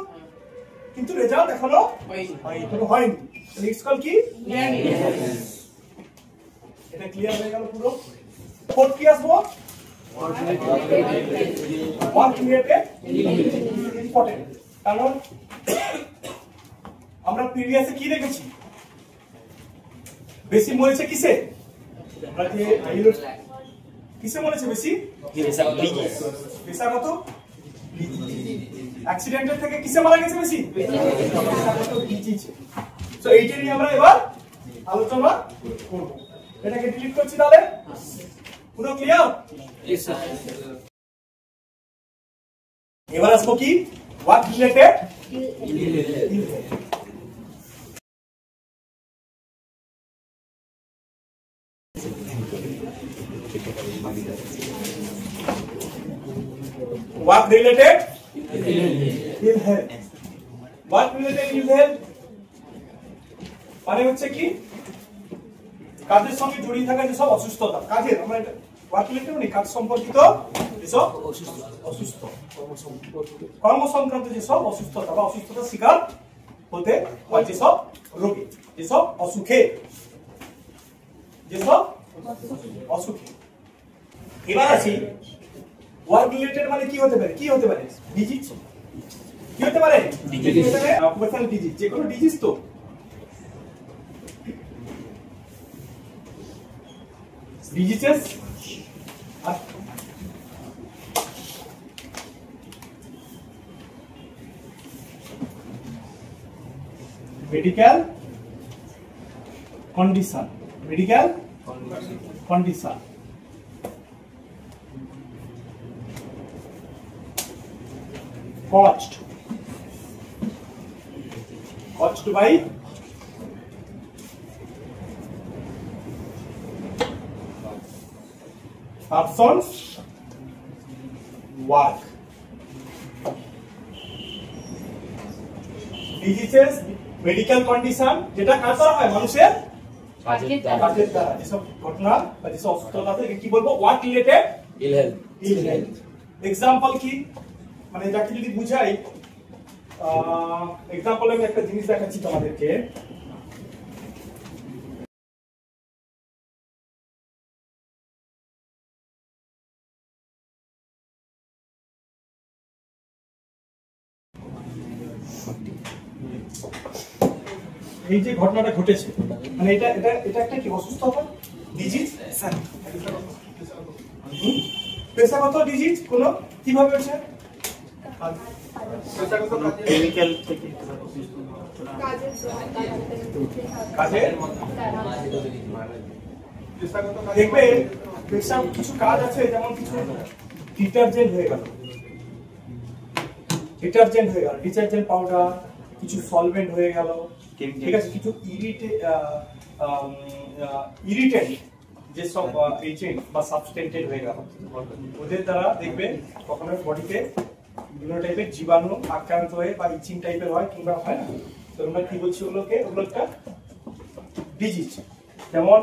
কিন্তু রেজাল্ট এখনো হয়নি। ইটস কল কি? এটা ক্লিয়ার হয়ে গেল পুরো। ফোর্থ কি আসবো? Work related important. কারণ আমরা প্রিভিয়াসে কি দেখেছি, বেশি মরেছে কিসে, কিসে মরেছে বেশি, পেশাগত অ্যাক্সিডেন্টের থেকে কিসে মারা গেছে বেশি, তো এইটা নিয়ে আমরা এবার আলোচনা করব। এটাকে ডিলিট করছি, তাহলে পুরো ক্লিয়ার? এবার আসবো কি, work related work related ill health. Work related ill health মানে হচ্ছে কি, কাজের সঙ্গে জড়িয়ে থাকা যেসব অসুস্থতা, কাজের আমরা ওয়ার্ক রিলেটেড মানে কাজ সম্পর্কিত যেসব অসুস্থ, কর্ম সংক্রান্ত যেসব অসুস্থতা বা অসুস্থতার শিকার হতে বা যেসব রোগে, যেসব অসুখে, যেসব অসুখে। এবার আসি ওয়ার্ক রিলেটেড মানে কি হতে পারে? কি হতে পারে? ডিজিজ। কি হতে পারে? অকুপেশনাল ডিজিজ, যে কোনো ডিজিজ তো। Diseases medical condition, medical condition. caused by person's work. Diseases, medical condition যেটা কার দ্বারা হয়? মানুষের কাজের দ্বারা। যেসব ঘটনা বা যেসব অসুস্থতা আছে কি বলবো? Work related ill health. Example কি? মানে যাকে যদি বুঝাই, এক্সাম্পল আমি একটা জিনিস দেখাচ্ছি তোমাদেরকে। এই যে ঘটনাটা ঘটেছে, মানে এটা এটা এটা একটা কি অসুস্থতা? ডিজিজ। পেশাগত ডিজিজ কোন কিভাবে হচ্ছে? কেমিক্যাল থেকে কাজে দেখবে পেশার কিছু কাজ আছে, যেমন কিছু ডিটারজেন্ট হয়ে গেল, ডিটারজেন্ট পাউডার, কিছু সলভেন্ট হয়ে গেল, ঠিক আছে, কিছু ইরিটেন্ট যেসব এজেন্ট বা সাবস্টেন্টেড হয়ে গেল, ওদের দ্বারা দেখবে কখনো বডিতে বিভিন্ন টাইপের জীবাণু আক্রান্ত হয়ে বা ইচিং টাইপের হয় কিংবা হয় না, তো আমরা কি বলছি ওগুলোকে? ওগুলো একটা ডিজিজ। যেমন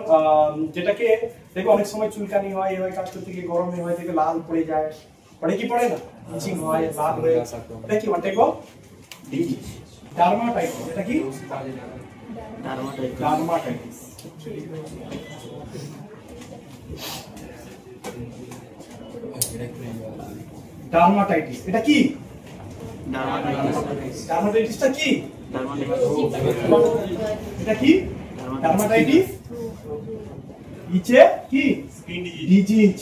যেটাকে দেখবে অনেক সময় চুলকানি হয়, এই হয়, কাজ করতে গিয়ে গরমে হয়, থেকে লাল পড়ে যায়, পড়ে কি পড়ে না, ইচিং হয়, লাল হয়ে, এটা কি one type of disease. Dermatitis, এটা কি? ডার্মাটাইটিস। ডার্মাটাইটিস এটা কি? ডার্মাটাইটিসটা কি? এটা কি? ডার্মাটাইটিস ইচে কি? ডিজিজ।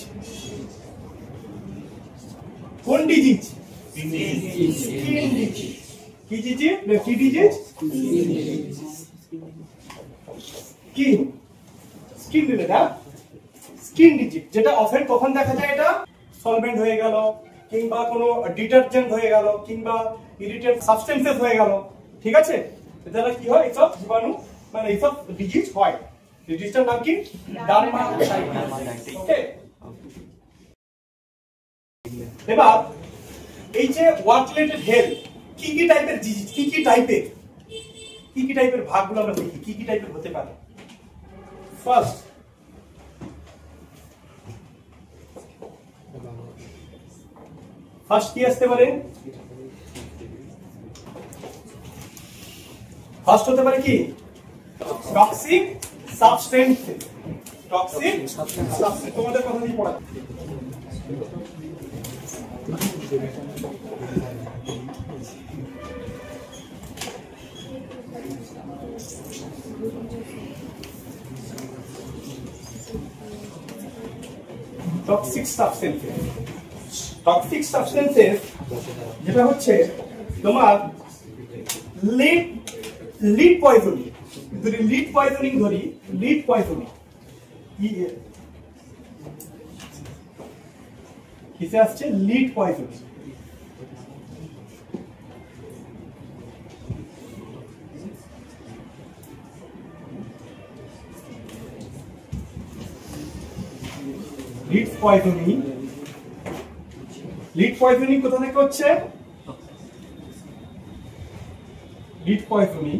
কোন ডিজিজ? Skin disease. কি ডিজিজ? কি disease? Skin, skin related skin disease, যেটা অফেন কখন দেখা যায়? এটা সলভেন্ট হয়ে গেল, কিংবা কোনো ডিটারজেন্ট হয়ে গেল, কিংবা ইরিটেন্ট সাবস্টেন্সেস হয়ে গেল, ঠিক আছে? এছাড়া কি হয়? এইসব জীবাণু মানে এইসব ডিজিজ হয়। ডিজিজটার নাম কি? ডার্মাটাইটিস। ওকে, এবার এই যে ওয়ার্ক রিলেটেড হেলথ, কি কি টাইপের ডিজিজ, কি কি টাইপের ভাগগুলো আমরা দেখি, কি কি টাইপের হতে পারে। ফার্স্ট কি আসতে পারে? ফার্স্ট হতে পারে কি? Toxic substance. টক্সিক সাবস্টেন্স তোমাদের কথা দিয়ে পড়া। টক্সিক সাবস্টেন্সেস, টক্সিক সাবস্টেন্সেস যেটা হচ্ছে তোমার লিড পয়জনিং। যদি লিড পয়জনিং ধরি, লিড পয়জনিং কিসে আসছে? Lead poisoning. Lead poisoning, lead poisoning কোথা থেকে হচ্ছে? Lead poisoning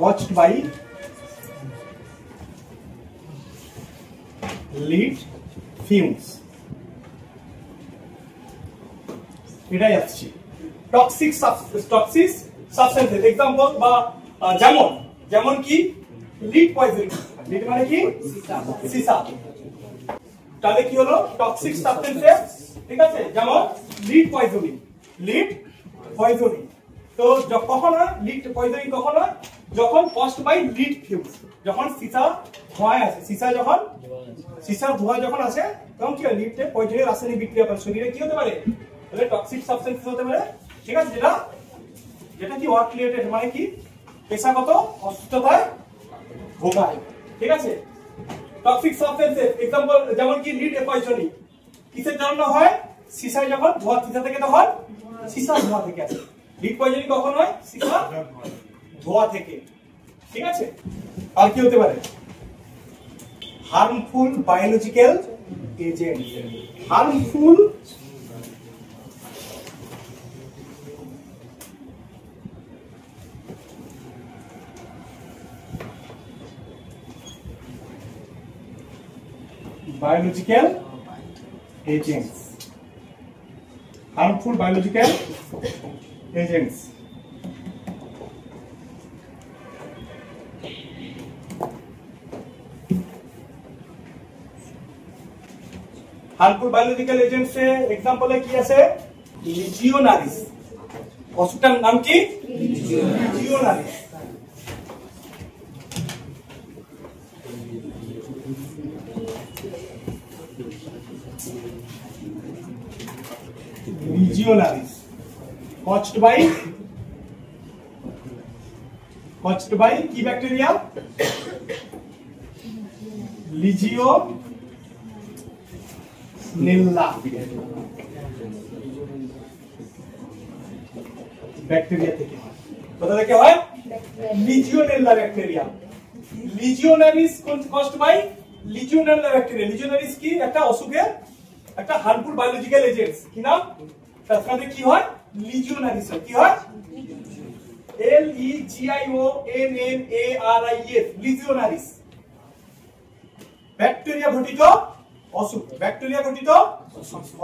caused by lead fumes, এটাই আসছে টক্সিক সাবস্টেন্সেস। এক্সাম্পল বা যেমন যেমন কি লিড পয়জন, লিড মানে কি সীসা, তাহলে কি হলো টক্সিক সাবস্টেন্সেস, ঠিক আছে, যেমন লিড পয়জনিং, লিড পয়জনিং। তো কখন হয় লিড পয়জনিং, কখন হয় যখন কস্ট বাই লিড ফিউমস, যখন সীসা ধোঁয়ায় আসে, সীসার ধোঁয়া যখন আসে তখন কি হয় লিডে পয়জনিক রাসায়নিক বিক্রিয়া করে, শরীরে কি হতে পারে তাহলে টক্সিক সাবস্টেন্সেস হতে পারে, ঠিক আছে, যেটা কি ওয়ার্ক রিলেটেড মানে কি পেশাগত অসুস্থতায় ভোগায়, ঠিক আছে। টক্সিক সাবস্টেন্সেস এক্সাম্পল যেমন কি লিড পয়জনিং কিসের জন্য হয়, সীসায় যখন ধোঁয়া, সীসা থেকে তখন সীসার ধোঁয়া থেকে আসে। লিড পয়জনিং কখন হয়, সীসা ধোঁয়া থেকে, ঠিক আছে। আর কি হতে পারে harmful biological agent, harmful biological agents, harmful biological agents, harmful biological agents এ एग्जांपल কি আছে লিজিওনারিস, অসুখটার নাম কি লিজিওনারিস, Legionaris caused by কি ব্যাকটেরিয়া লিজিওনেল্লা ব্যাকটেরিয়া থেকে, কোথা থেকে হয় লিজিওনেল্লা bacteria. লিজিওনারিস caused by Legionella bacteria, লিজিওনারিস কি একটা অসুখের একটা হার্মফুল বায়োলজিক্যাল এজেন্টস, কি নাম তার সাথে কি হয় লিজিওনারিস, কি হয় LEGIONNARIS, লিজিওনারিস ব্যাকটেরিয়া ঘটিত অসুখ, ব্যাকটেরিয়া ঘটিত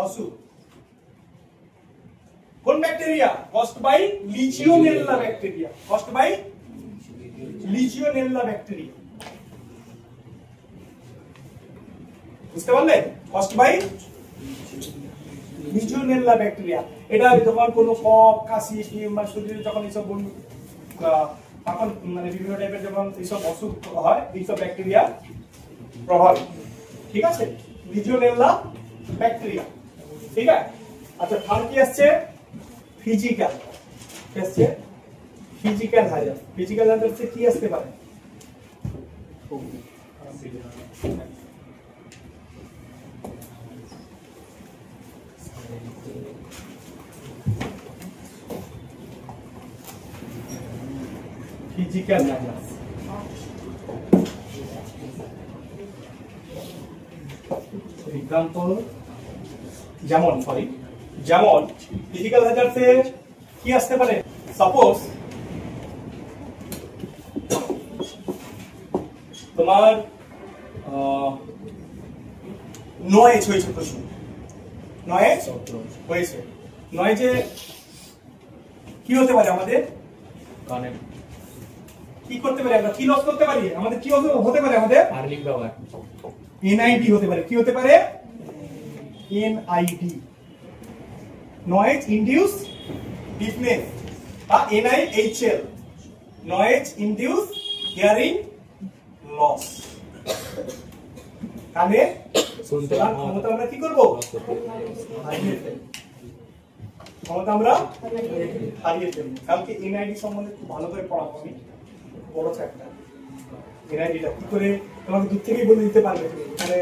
অসুখ। কোন bacteria caused by Legionella bacteria, caused by Legionella bacteria, বুঝতে পারলে caused by লিজিওনেল্লা ব্যাকটেরিয়া। এটা যখন কোনো কফ কাশি কিংবা শরীরে যখন এইসব তখন মানে বিভিন্ন টাইপের যখন এইসব অসুখ হয় এইসব ব্যাকটেরিয়া প্রভাবিত, ঠিক আছে, লিজিওনেল্লা ব্যাকটেরিয়া, ঠিক আছে। আচ্ছা থার্ড কি আসছে ফিজিক্যাল, কি আসছে ফিজিক্যাল হ্যাজার্ড, ফিজিক্যাল হ্যাজার্ড কি আসতে পারে ফিজিক্যাল হ্যাজার্ড, এক্সাম্পল যেমন ফিজিক্যাল হ্যাজার্ডে কি আসতে পারে, সাপোজ তোমার নয়েজ হয়েছে, প্রশ্ন নয়েজ হয়েছে, নয়েজে কি হতে পারে আমাদের কি করতে পারি, আমরা কি লস করতে পারি, আমাদের কি হতে পারে, আমাদের আর্লিং পাওয়ার এনআইডি হতে পারে, কি হতে পারে এনআইডি, নয়েজ ইনডিউস ডিফনেস বা NIHL, noise induced hearing loss, কানে শুনতে ক্ষমতা আমরা কি করব হারিয়ে ফেলব, ক্ষমতা আমরা হারিয়ে ফেলব। কালকে এনআইডি সম্বন্ধে খুব ভালো করে পড়াবো আমি, বড় একটা এনআইডিটা কি করে তোমাকে দূর থেকেই বলে দিতে পারবে মানে।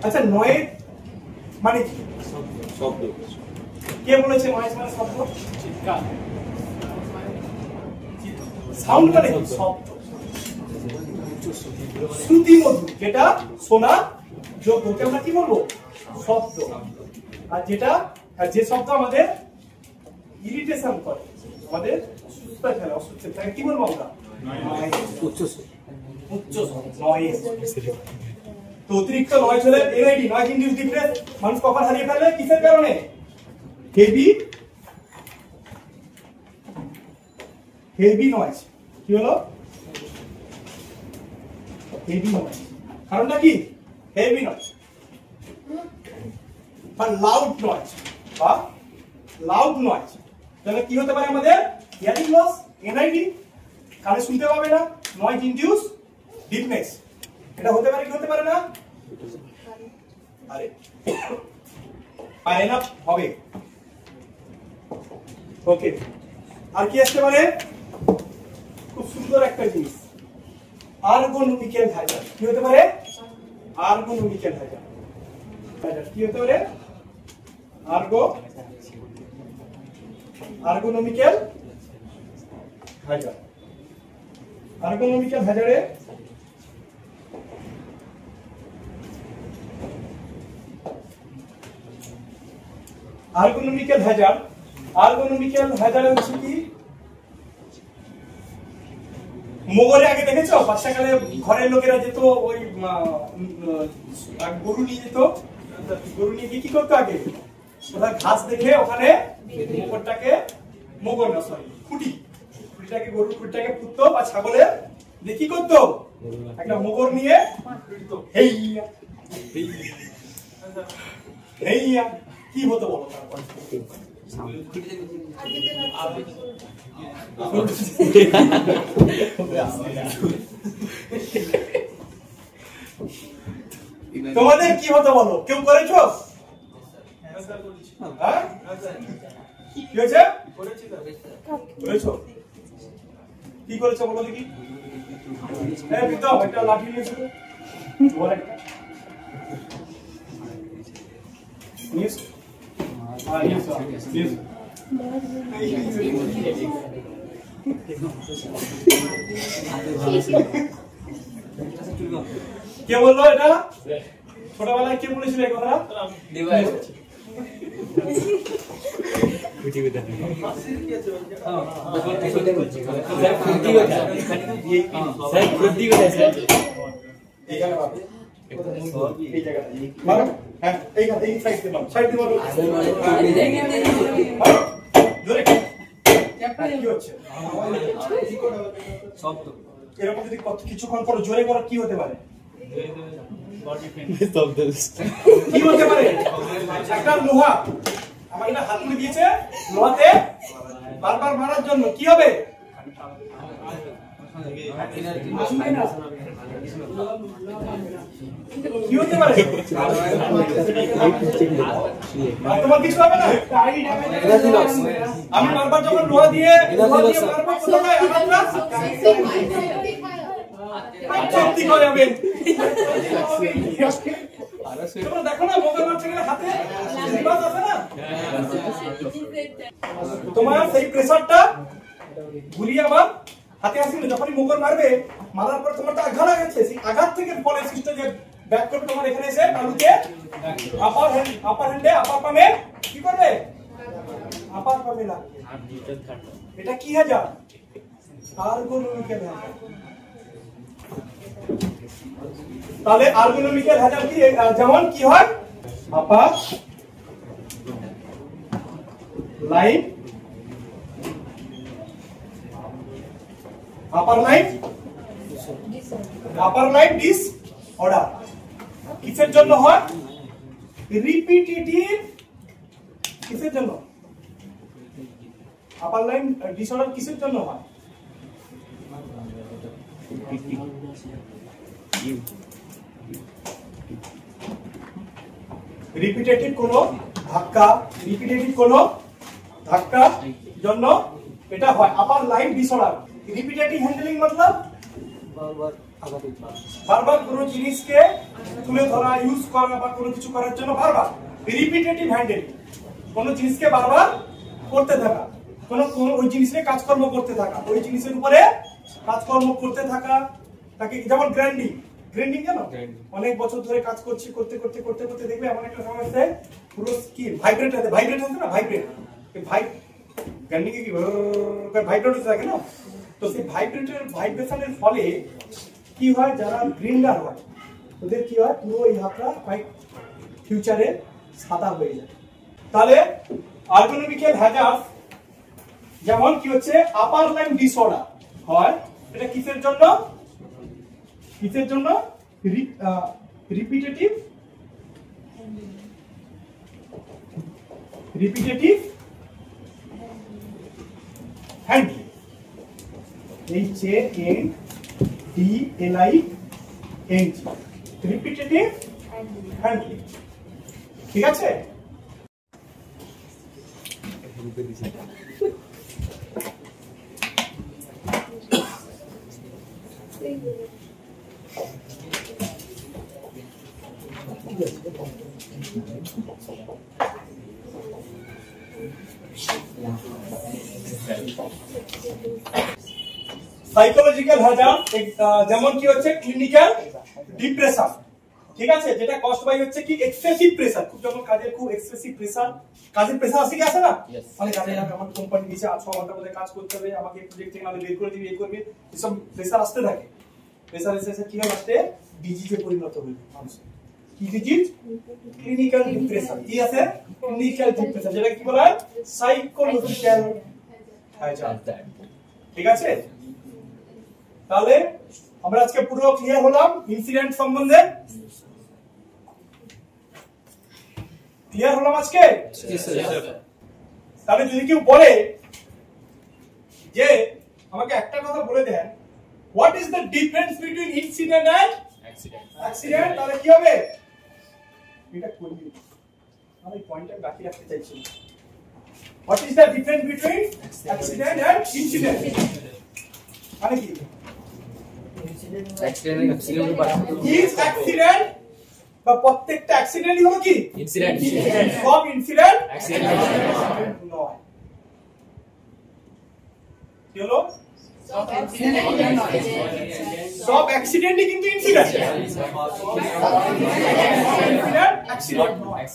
আচ্ছা নয়েজ মানে কি, শব্দ, কে বলেছে নয়েজ মানে শব্দ, চিৎকার, সাউন্ড মানে কি শব্দ, শ্রুতি মধুর যেটা শোনা যোগ্য, ওকে আমরা কি বলবো শব্দ, আর যেটা যে শব্দ আমাদের ইরিটেশন করে, আমাদের অসুস্থতা ফেলে, অসুস্থতা তাকে কি বলবো আমরা উচ্চ নয়েজ, তো অতিরিক্ত নয়েজ হলে এনআইডি নয়েজ ইনডিউস ডিফারেন্স মানুষ কখন হারিয়ে ফেলে কিসের কারণে হেভি নয়েজ কি হলো হেভি নয়েজ কারণটা কি হেভি নয়েজ বা লাউড নয়েজ তাহলে কি হতে পারে আমাদের হিয়ারিং লস এনআইডি কানে শুনতে পাবে না নয়েজ ইনডিউস ডিফনেস এটা হতে পারে কি হতে পারে না আরে পারে না হবে ওকে আর কি আসতে পারে খুব সুন্দর একটা জিনিস আর্গোনমিক্যাল হ্যাজার্ড কি হতে পারে আর্গোনমিক্যাল হ্যাজার্ড কি হতে পারে আর্গোনমিক্যাল হ্যাজার্ডে আর্গোনমিক্যাল হ্যাজার্ড হচ্ছে কি মোগরে আগে দেখেছো বাচ্চাকালে ঘরের লোকেরা যেত ওই গরু নিয়ে যেত গরু নিয়ে কি করতো আগে ওরা ঘাস দেখে ওখানে মোগরটাকে মোগর না সরি খুঁটিটাকে গরুর খুঁটিটাকে পুঁততো বা ছাগলের দিয়ে কি করতো একটা মোগর নিয়ে হেইয়া কি হতো বলো তারপর তোমাদের কি হতো বলো কেউ করেছো কি হয়েছে করেছো কি করেছো বলো দেখি একটা লাঠি নিয়েছো কে বললো এটা ছোটবেলায় কে বলেছিল এই কথাটা এরকম যদি কিছুক্ষণ পর জোরে করো কি হতে পারে কি হতে পারে একটা লোহা আমাকে না হাতুড়ি দিয়েছে লোহাতে বারবার মারার জন্য কি হবে কি হতে পারে তোমার কিছু হবে না আমি বারবার যখন লোহা দিয়ে বারবার কোথায় শক্তি হয়ে যাবে দেখো না মোগল মারছে হাতে আছে না তোমার সেই প্রেসারটা ঘুরিয়ে আবার হাতে আসলে যখনই মোগল মারবে মারার পর তোমার তো আঘাত গেছে সেই আঘাত থেকে ফলে সৃষ্ট যে ব্যাক করে তোমার এখানে এসে তালুকে আপার হ্যান্ডে আপার পামে কি করবে আপার পামে না এটা কি হ্যাজার্ড আর্গোনমিক্যাল হ্যাজার্ড তাহলে আর্গোনমিক্যাল হ্যাজার্ড কি যেমন কি হয় আপার লাইন ডিসঅর্ডার কিসের জন্য হয় রিপিটেটিভ কিসের জন্য আপার লাইন ডিসঅর্ডার কিসের জন্য হয় রিপিটেটিভ কোন ধাক্কা জন্য এটা হয় আপার লাইন ডিসঅর্ডার রিপিটেটিভ হ্যান্ডলিং मतलब বারবার কোনো জিনিসকে তুলে ধরা ইউজ করা বা কোনো কিছু করার জন্য বারবার রিপিটেটিভ হ্যান্ডলিং কোনো জিনিসকে বারবার করতে থাকা কোনো ওই জিনিসের কাজকর্ম করতে থাকা ওই জিনিসের উপরে কাজকর্ম করতে থাকা তাকে যেমন গ্রাইন্ডিং জানো অনেক বছর ধরে কাজ করতে করতে দেখবে এমন একটা সময় আসে পুরো স্কিন ভাইব্রেট আছে না ভাইব্রেট গ্রাইন্ডিং কি ভাইব্রেট থাকে না তো সেই ভাইব্রেশনের ফলে কি হয় যারা গ্রিন্ডার হয় ওদের কি হয় পুরো এই হাতটা হোয়াইট ফিউচারে সাদা হয়ে যায়। তাহলে আর্গোনমিক্যাল হ্যাজার্ড যেমন কি হচ্ছে আপার লাইন ডিসঅর্ডার হয়, এটা কিসের জন্য? কিসের জন্য? Repetitive handling, HANDLING, repetitive handling. ঠিক আছে? সাইকোলজিক্যাল হ্যাজার্ড যেমন কি হচ্ছে ক্লিনিক্যাল ডিপ্রেশন, ঠিক আছে, যেটা কস্ট বাই হচ্ছে কি এক্সেসিভ প্রেসার। খুব যখন কাজের খুব এক্সেসিভ প্রেসার, কাজের প্রেসার আসে কি আসে না? মানে কাজে আমার কোম্পানি দিয়েছে 6 ঘন্টার মধ্যে কাজ করতে হবে, আমাকে প্রজেক্ট থেকে নালে বের করে দিবে, এই করবে, এসব প্রেসার আসতে থাকে। প্রেসার এসে কি হয় আসতে ডিজিজে পরিণত হয় মানুষের। কি ডিজিজ? Clinical depression. কি আছে? ক্লিনিক্যাল ডিপ্রেশন, যেটা কি বলা হয় সাইকোলজিক্যাল হ্যাজার্ড। ঠিক আছে? তাহলে আমরা আজকে পুরো ক্লিয়ার হলাম ইনসিডেন্ট সম্বন্ধে। ক্লিয়ার হলাম আজকে? তাহলে যদি কেউ বলে যে আমাকে একটা কথা বলে দেন, what is the difference between incident and accident, তাহলে কি হবে? এটা করবি, আমি পয়েন্টটা বাকি রাখতে চাইছি। What is the difference between accident and incident, মানে কি? অ্যাক্সিডেন্ট বা প্রত্যেকটা অ্যাক্সিডেন্টই হলো কি ইনসিডেন্ট, সব ইনসিডেন্ট অ্যাক্সিডেন্ট নয়। কি হলো? সব অ্যাক্সিডেন্টই কিন্তু ইনসিডেন্ট, অ্যাক্সিডেন্ট নয়।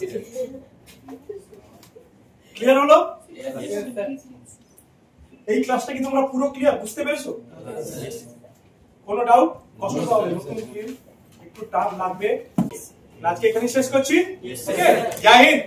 ক্লিয়ার হলো? এই ক্লাসটা কি তোমরা পুরো ক্লিয়ার বুঝতে পেরেছো? কোনো ডাউট? কষ্ট হবে, একটু টাফ লাগবে। আজকে এখানে শেষ করছি। ওকে, জয় হিন্দ।